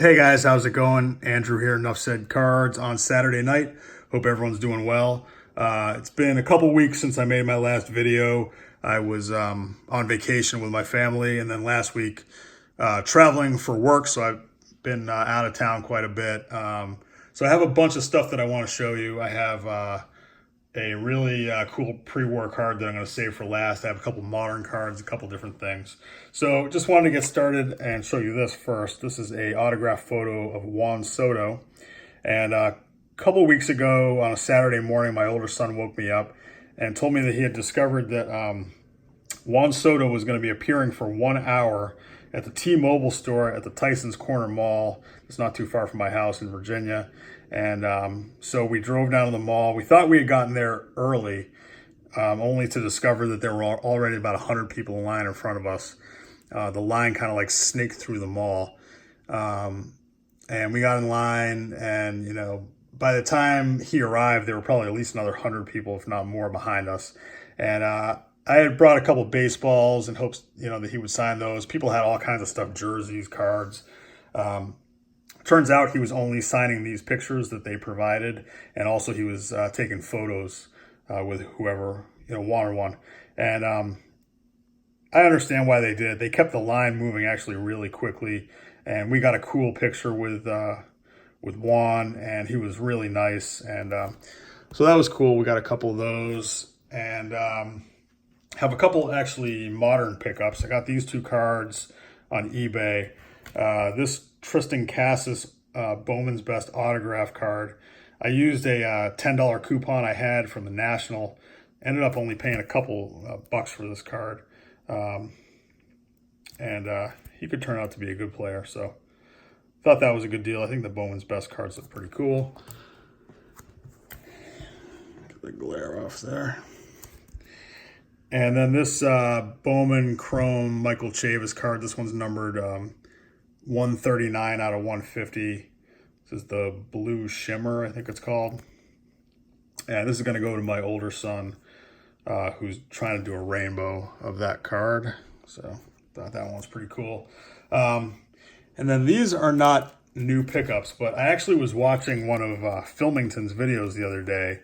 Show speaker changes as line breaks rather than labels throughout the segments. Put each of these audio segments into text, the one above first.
Hey guys, how's it going? Andrew here, Enough Said Cards on Saturday night. Hope everyone's doing well. It's been a couple weeks since I made my last video. I was on vacation with my family, and then last week traveling for work, so I've been out of town quite a bit. So I have a bunch of stuff that I want to show you. I have a really cool pre-war card that I'm going to save for last. I have a couple modern cards, a couple different things. So just wanted to get started and show you this first. This is a autographed photo of Juan Soto. And a couple weeks ago on a Saturday morning, my older son woke me up and told me that he had discovered that Juan Soto was going to be appearing for 1 hour at the T-Mobile store at the Tyson's Corner Mall. It's not too far from my house in Virginia. And so we drove down to the mall. We thought we had gotten there early, only to discover that there were already about 100 people in line in front of us. The line kind of like snaked through the mall. And we got in line, and, you know, by the time he arrived, there were probably at least another 100 people, if not more, behind us. And I had brought a couple baseballs in hopes, that he would sign those. People had all kinds of stuff, jerseys, cards. Turns out he was only signing these pictures that they provided, and also he was taking photos with whoever, one-on-one. And I understand why they did. They kept the line moving actually really quickly, and we got a cool picture with Juan, and he was really nice. And so that was cool. We got a couple of those, and have a couple actually modern pickups. I got these two cards on eBay. This Tristan Cassis Bowman's Best autograph card. I used a $10 coupon I had from the National. Ended up only paying a couple bucks for this card. And he could turn out to be a good player. So thought that was a good deal. I think the Bowman's Best cards look pretty cool. Get the glare off there. And then this Bowman Chrome Michael Chavis card. This one's numbered 139 out of 150. This is the Blue Shimmer, I think it's called. And this is going to go to my older son, who's trying to do a rainbow of that card. So thought that one was pretty cool. And then these are not new pickups, but I actually was watching one of Filmington's videos the other day,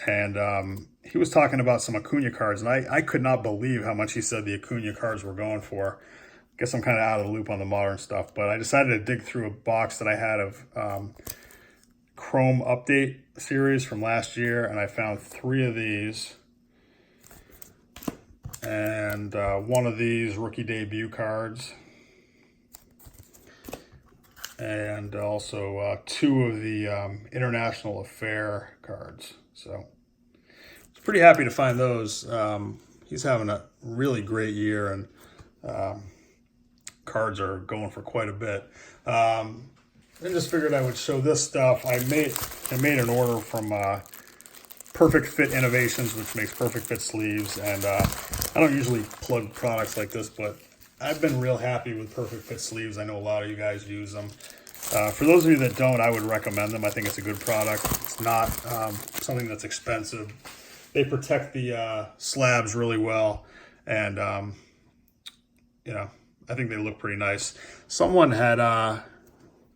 and he was talking about some Acuna cards, and I could not believe how much he said the Acuna cards were going for. Guess I'm kind of out of the loop on the modern stuff, but I decided to dig through a box that I had of Chrome Update series from last year, and I found 3 of these, and one of these rookie debut cards, and also 2 of the International Affair cards. So I was pretty happy to find those. He's having a really great year, and cards are going for quite a bit. I just figured I would show this stuff. I made an order from Perfect Fit Innovations, which makes perfect fit sleeves, and I don't usually plug products like this, but I've been real happy with Perfect Fit sleeves. I know a lot of you guys use them. For those of you that don't, I would recommend them. I think it's a good product. It's not something that's expensive. They protect the slabs really well, and I think they look pretty nice. Someone had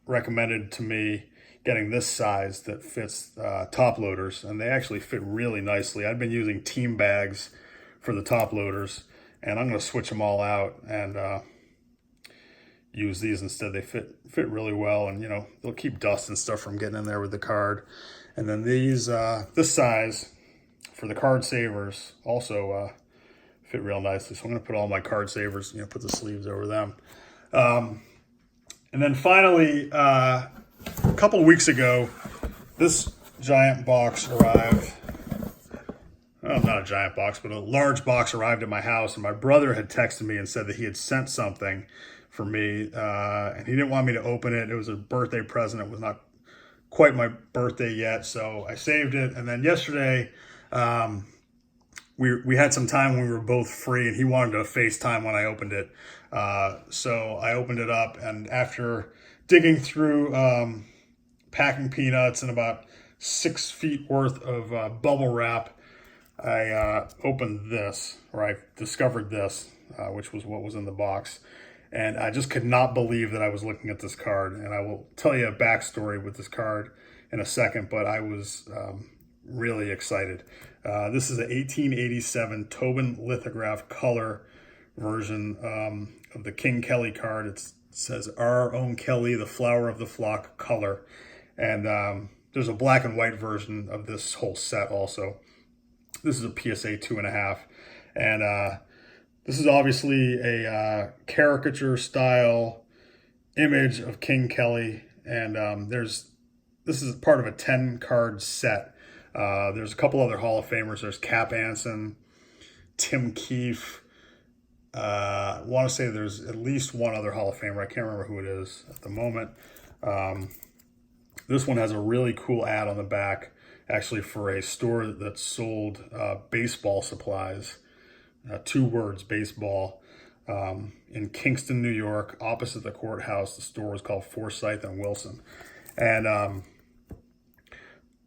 recommended to me getting this size that fits top loaders, and they actually fit really nicely. I've been using team bags for the top loaders, and I'm going to switch them all out and use these instead. They fit really well, and they'll keep dust and stuff from getting in there with the card. And then these this size for the card savers also fit real nicely. So I'm going to put all my card savers, put the sleeves over them. And then finally, a couple of weeks ago, this giant box arrived. Well, not a giant box, but a large box arrived at my house, and my brother had texted me and said that he had sent something for me, and he didn't want me to open it. It was a birthday present. It was not quite my birthday yet, so I saved it. And then yesterday, we had some time when we were both free, and he wanted to FaceTime when I opened it. So I opened it up, and after digging through packing peanuts and about 6 feet worth of bubble wrap, I opened this, or I discovered this, which was what was in the box. And I just could not believe that I was looking at this card. And I will tell you a backstory with this card in a second, but I was really excited. This is an 1887 Tobin lithograph color version of the King Kelly card. It says, "Our own Kelly, the flower of the flock," color. And there's a black and white version of this whole set also. This is a PSA 2.5. And this is obviously a caricature style image of King Kelly. And this is part of a 10 card set. There's a couple other Hall of Famers. There's Cap Anson, Tim Keefe. I want to say there's at least one other Hall of Famer. I can't remember who it is at the moment. This one has a really cool ad on the back, actually, for a store that sold baseball supplies. 2 words, baseball, in Kingston, New York, opposite the courthouse. The store was called Forsyth and Wilson. And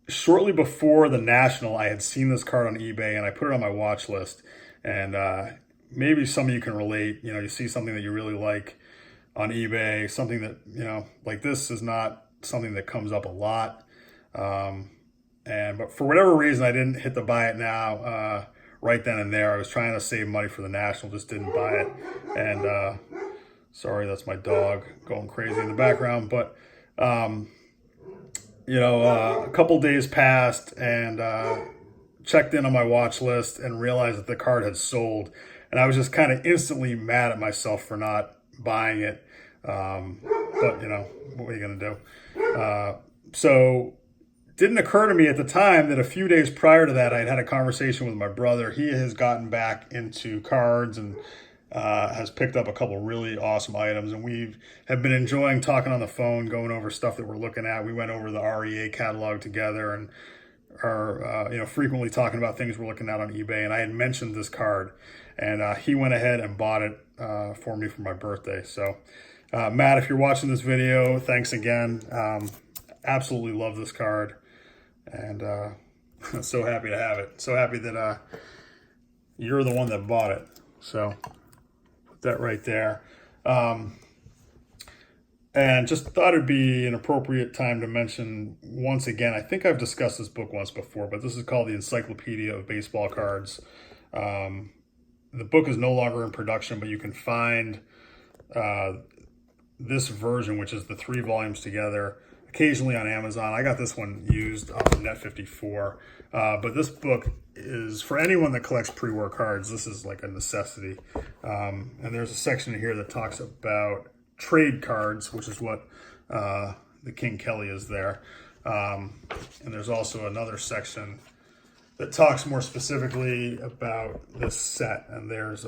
shortly before the National, I had seen this card on eBay, and I put it on my watch list. And maybe some of you can relate. You know, you see something that you really like on eBay, something that, you know, like this is not something that comes up a lot. But for whatever reason, I didn't hit the buy it now right then and there. I was trying to save money for the National, just didn't buy it. And sorry, that's my dog going crazy in the background. But you know, a couple days passed, and checked in on my watch list and realized that the card had sold. And I was just kind of instantly mad at myself for not buying it. But, you know, what are you going to do? So it didn't occur to me at the time that a few days prior to that, I'd had a conversation with my brother. He has gotten back into cards and has picked up a couple really awesome items. And we have been enjoying talking on the phone, going over stuff that we're looking at. We went over the REA catalog together and are, you know, frequently talking about things we're looking at on eBay. And I had mentioned this card, and he went ahead and bought it for me for my birthday. So Matt, if you're watching this video, thanks again. Absolutely love this card, and so happy to have it. So happy that you're the one that bought it. So put that right there. And just thought it'd be an appropriate time to mention once again, I think I've discussed this book once before, but this is called The Encyclopedia of Baseball Cards. The book is no longer in production, but you can find this version, which is the 3 volumes together, occasionally on Amazon. I got this one used off of Net54. But this book is, for anyone that collects pre-war cards, this is like a necessity. And there's a section in here that talks about trade cards, which is what the King Kelly is there. And there's also another section that talks more specifically about this set. And there's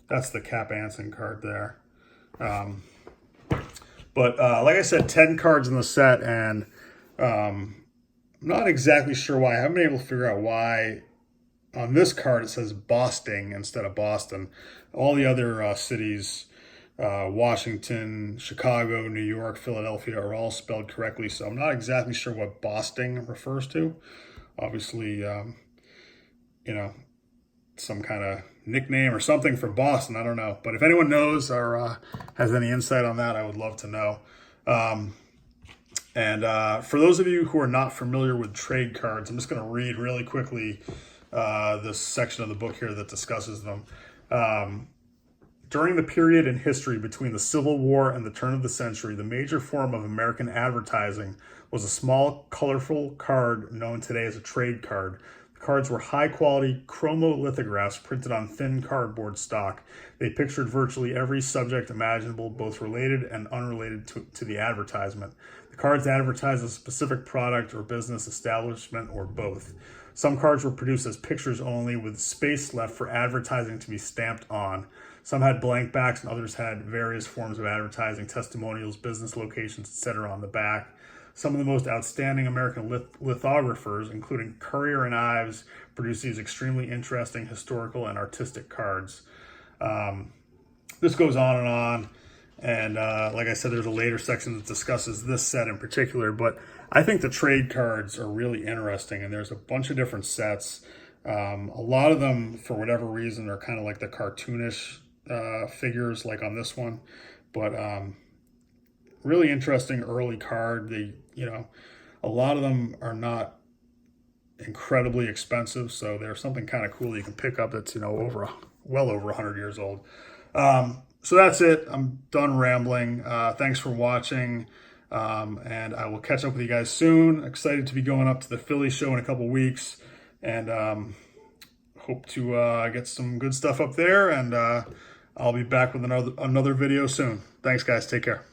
that's the Cap Anson card there. But like I said, 10 cards in the set, and I'm not exactly sure why. I haven't been able to figure out why on this card it says Boston instead of Boston. All the other cities, Washington, Chicago, New York, Philadelphia, are all spelled correctly. So I'm not exactly sure what Boston refers to. Obviously, you know, some kind of nickname or something for Boston. I don't know. But if anyone knows or has any insight on that, I would love to know. For those of you who are not familiar with trade cards, I'm just going to read really quickly this section of the book here that discusses them. During the period in history between the Civil War and the turn of the century, the major form of American advertising was a small, colorful card known today as a trade card. The cards were high-quality chromolithographs printed on thin cardboard stock. They pictured virtually every subject imaginable, both related and unrelated to the advertisement. The cards advertised a specific product or business establishment or both. Some cards were produced as pictures only, with space left for advertising to be stamped on. Some had blank backs, and others had various forms of advertising, testimonials, business locations, etc. on the back. Some of the most outstanding American lithographers, including Currier and Ives, produced these extremely interesting historical and artistic cards. This goes on and on. And like I said, there's a later section that discusses this set in particular. But I think the trade cards are really interesting. And there's a bunch of different sets. A lot of them, for whatever reason, are kind of like the cartoonish figures like on this one, but really interesting early card. A lot of them are not incredibly expensive, so there's something kind of cool you can pick up that's well over 100 years old. So that's it. I'm done rambling. Thanks for watching, and I will catch up with you guys soon. Excited to be going up to the Philly show in a couple weeks, and hope to get some good stuff up there, and I'll be back with another video soon. Thanks, guys. Take care.